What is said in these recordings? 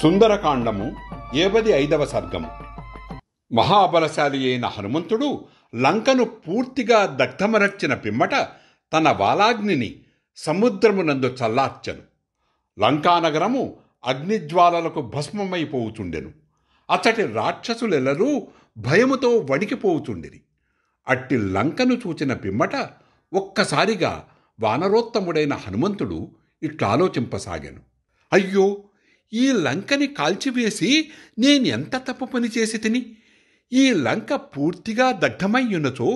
సుందరకాండము 75వ సర్గము. మహాబలశాలి అయిన హనుమంతుడు లంకను పూర్తిగా దగ్ధమరచిన పిమ్మట తన వాలాగ్నిని సముద్రమునందు చల్లార్చెను. లంకానగరము అగ్నిజ్వాలలకు భస్మమైపోవుచుండెను. అచ్చటి రాక్షసులెల్లరూ భయముతో వణికిపోవుచుండిరి. అట్టి లంకను చూచిన పిమ్మట ఒక్కసారిగా వానరోత్తముడైన హనుమంతుడు ఇట్లాలోచింపసాగాను. అయ్యో, ఈ లంకని కాల్చివేసి నేనెంత తప్పు పని చేసి తిని! ఈ లంక పూర్తిగా దగ్ధమయ్యున్నచో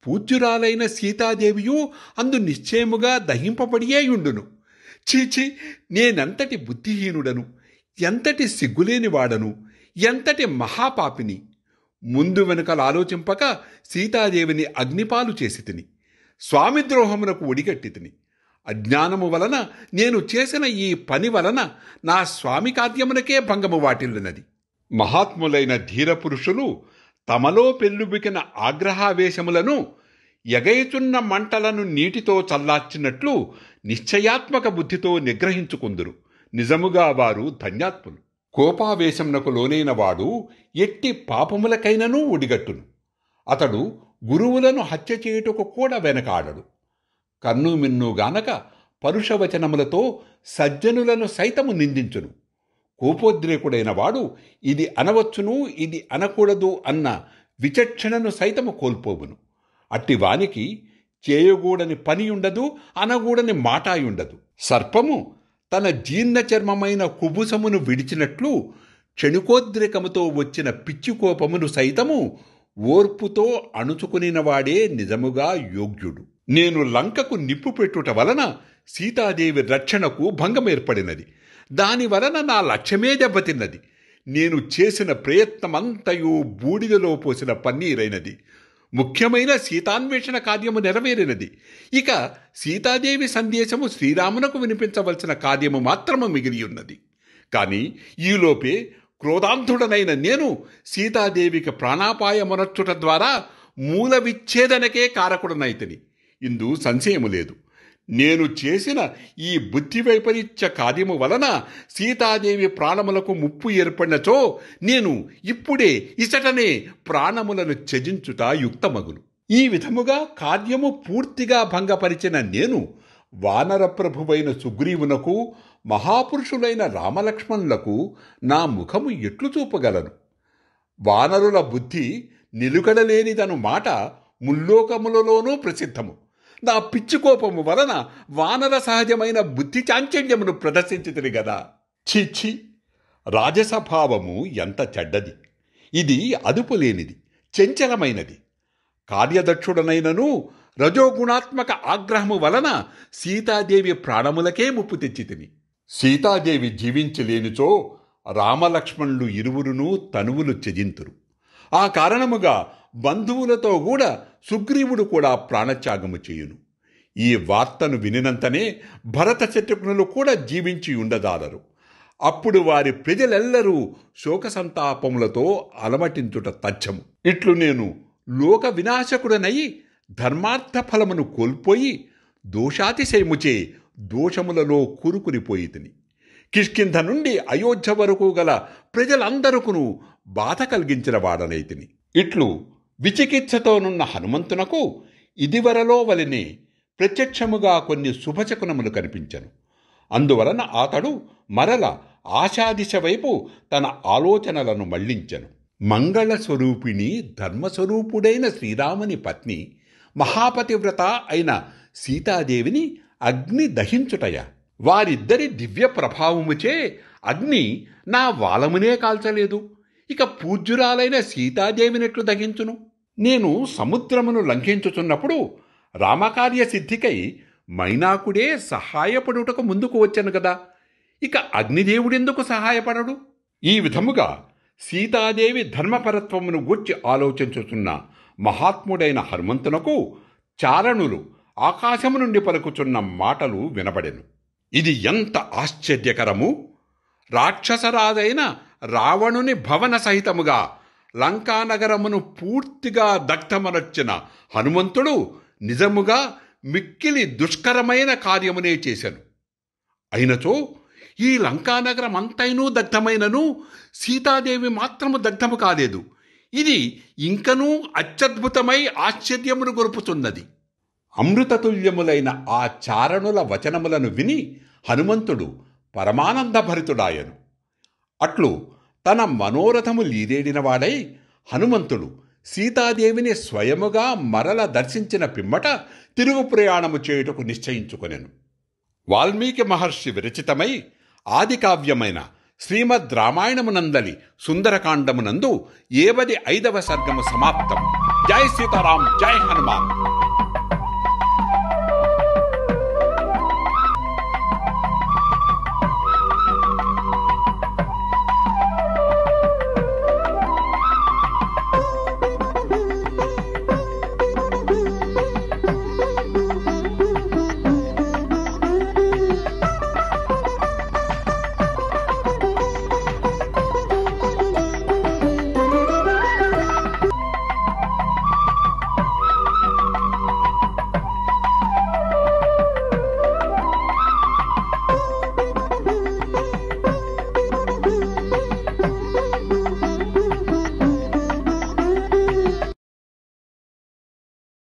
పూజ్యురాలైన సీతాదేవియు అందు నిశ్చయముగా దహింపబడియేయుండును. చీచి, నేనెంతటి బుద్ధిహీనుడను, ఎంతటి సిగ్గులేనివాడను, ఎంతటి మహాపాపిని! ముందు వెనుకలాలోచింపక సీతాదేవిని అగ్నిపాలు చేసి తిని, స్వామిద్రోహమునకు ఒడిగట్టి తిని. అజ్ఞానము వలన నేను చేసిన ఈ పని వలన నా స్వామి కార్యమునకే భంగము వాటిల్లినది. మహాత్ములైన ధీరపురుషులు తమలో పెళ్ళుబికిన ఆగ్రహావేశములను ఎగయుచున్న మంటలను నీటితో చల్లార్చినట్లు నిశ్చయాత్మక బుద్ధితో నిగ్రహించుకుందురు. నిజముగా వారు ధన్యాత్ములు. కోపావేశమునకు లోనైన వాడు ఎట్టి పాపములకైననూ ఒడిగట్టును. అతడు గురువులను హత్య చేయుటకు కూడా వెనకాడడు. కన్ను మిన్నుగానక పరుషవచనములతో సజ్జనులను సైతము నిందించును. కోపోద్రేకుడైన వాడు ఇది అనవచ్చును, ఇది అనకూడదు అన్న విచక్షణను సైతము కోల్పోవును. అట్టి వానికి చేయగూడని పనియుండదు, అనగూడని మాటాయుండదు. సర్పము తన జీర్ణ చర్మమైన కుబుసమును విడిచినట్లు క్షణికోద్రేకముతో వచ్చిన పిచ్చి కోపమును సైతము ఓర్పుతో అణుచుకునినవాడే నిజముగా యోగ్యుడు. నేను లంకకు నిప్పు పెట్టుట వలన సీతాదేవి రక్షణకు భంగమేర్పడినది. దాని వలన నా లక్ష్యమే దెబ్బతిన్నది. నేను చేసిన ప్రయత్నమంతయు బూడిదలో పోసిన పన్నీరైనది. ముఖ్యమైన సీతాన్వేషణ కార్యము నెరవేరినది. ఇక సీతాదేవి సందేశము శ్రీరామునకు వినిపించవలసిన కార్యము మాత్రము మిగిలి ఉన్నది. కానీ ఈలోపే క్రోధాంధుడనైన నేను సీతాదేవికి ప్రాణాపాయమునర్చుట ద్వారా మూల విచ్ఛేదనకే కారకుడనైతిని. ఇందు సంశయము లేదు. నేను చేసిన ఈ బుద్ధి వైపరీత్య కార్యము వలన సీతాదేవి ప్రాణములకు ముప్పు ఏర్పడినచో నేను ఇప్పుడే ఇచటనే ప్రాణములను త్యజించుట యుక్తమగును. ఈ విధముగా కార్యము పూర్తిగా భంగపరిచిన నేను వానరప్రభువైన సుగ్రీవునకు మహాపురుషులైన రామలక్ష్మణులకు నా ముఖము ఎట్లు చూపగలను? వానరుల బుద్ధి నిలుకడలేనిదను మాట ముల్లోకములలోనూ ప్రసిద్ధము. నా పిచ్చికోపము వలన వానర సహజమైన బుద్ధి చాంచల్యమును ప్రదర్శించితిని గదా. ఛీ, రాజసభావము ఎంత చెడ్డది! ఇది అదుపులేనిది, చంచలమైనది. కార్యదక్షుడనైనను రజోగుణాత్మక ఆగ్రహము వలన సీతాదేవి ప్రాణములకే ముప్పు తెచ్చితిని. సీతాదేవి జీవించలేనిచో రామలక్ష్మణులు ఇరువురునూ తనువులు త్యజింతురు. ఆ కారణముగా బంధువులతో కూడా సుగ్రీవుడు కూడా ప్రాణత్యాగము చేయును. ఈ వార్తను వినినంతనే భరత శత్రుఘ్నులు కూడా జీవించి ఉండదాలరు. అప్పుడు వారి ప్రజలెల్లరూ శోకసంతాపములతో అలమటించుట తథ్యము. ఇట్లు నేను లోక వినాశకుడనై ధర్మార్థ ఫలమును కోల్పోయి దోషాతిశయముచే దోషములలో కూరుకునిపోయితిని. కిష్కింధ నుండి అయోధ్య వరకు గల ప్రజలందరకును బాధ కలిగించిన వాడనైతిని. ఇట్లు విచికిత్సతోనున్న హనుమంతునకు ఇదివరలో వలనే ప్రత్యక్షముగా కొన్ని శుభశకునములు కనిపించెను. అందువలన అతడు మరల ఆశాదిశ వైపు తన ఆలోచనలను మళ్లించెను. మంగళస్వరూపిణి ధర్మస్వరూపుడైన శ్రీరాముని పత్ని మహాపతివ్రత అయిన సీతాదేవిని అగ్ని దహించుటయ. వారిద్దరి దివ్య ప్రభావముచే అగ్ని నా వాలమునే కాల్చలేదు. ఇక పూజ్యురాలైన సీతాదేవినెట్లు దహించును? నేను సముద్రమును లంఘించుచున్నప్పుడు రామకార్య సిద్ధికై మైనాకుడే సహాయపడుటకు ముందుకు వచ్చాను గదా. ఇక అగ్నిదేవుడెందుకు సహాయపడడు? ఈ విధముగా సీతాదేవి ధర్మపరత్వమును గూర్చి ఆలోచించుచున్న మహాత్ముడైన హనుమంతునకు చారణులు ఆకాశము నుండి పలుకుచున్న మాటలు వినబడెను. ఇది ఎంత ఆశ్చర్యకరము! రాక్షసరాజైన రావణుని భవన సహితముగా లంకానగరమును పూర్తిగా దగ్ధమనర్చిన హనుమంతుడు నిజముగా మిక్కిలి దుష్కరమైన కార్యమునే చేశాను. అయినచో ఈ లంకానగరం అంతైనూ దగ్ధమైనను సీతాదేవి మాత్రము దగ్ధము కాలేదు. ఇది ఇంకనూ అత్యద్భుతమై ఆశ్చర్యమును గొరుపుతున్నది. అమృతతుల్యములైన ఆ చారణుల వచనములను విని హనుమంతుడు పరమానందభరితుడాయను. అట్లు తన మనోరథము లీదేడినవాడై హనుమంతుడు సీతాదేవిని స్వయముగా మరల దర్శించిన పిమ్మట తిరుగు ప్రయాణము చేయుటకు నిశ్చయించుకొనెను. వాల్మీకి మహర్షి విరచితమై ఆదికావ్యమైన శ్రీమద్ రామాయణమునందలి సుందరకాండమునందు 75వ సర్గము సమాప్తం. జై సీతారాం, జై హనుమాన్.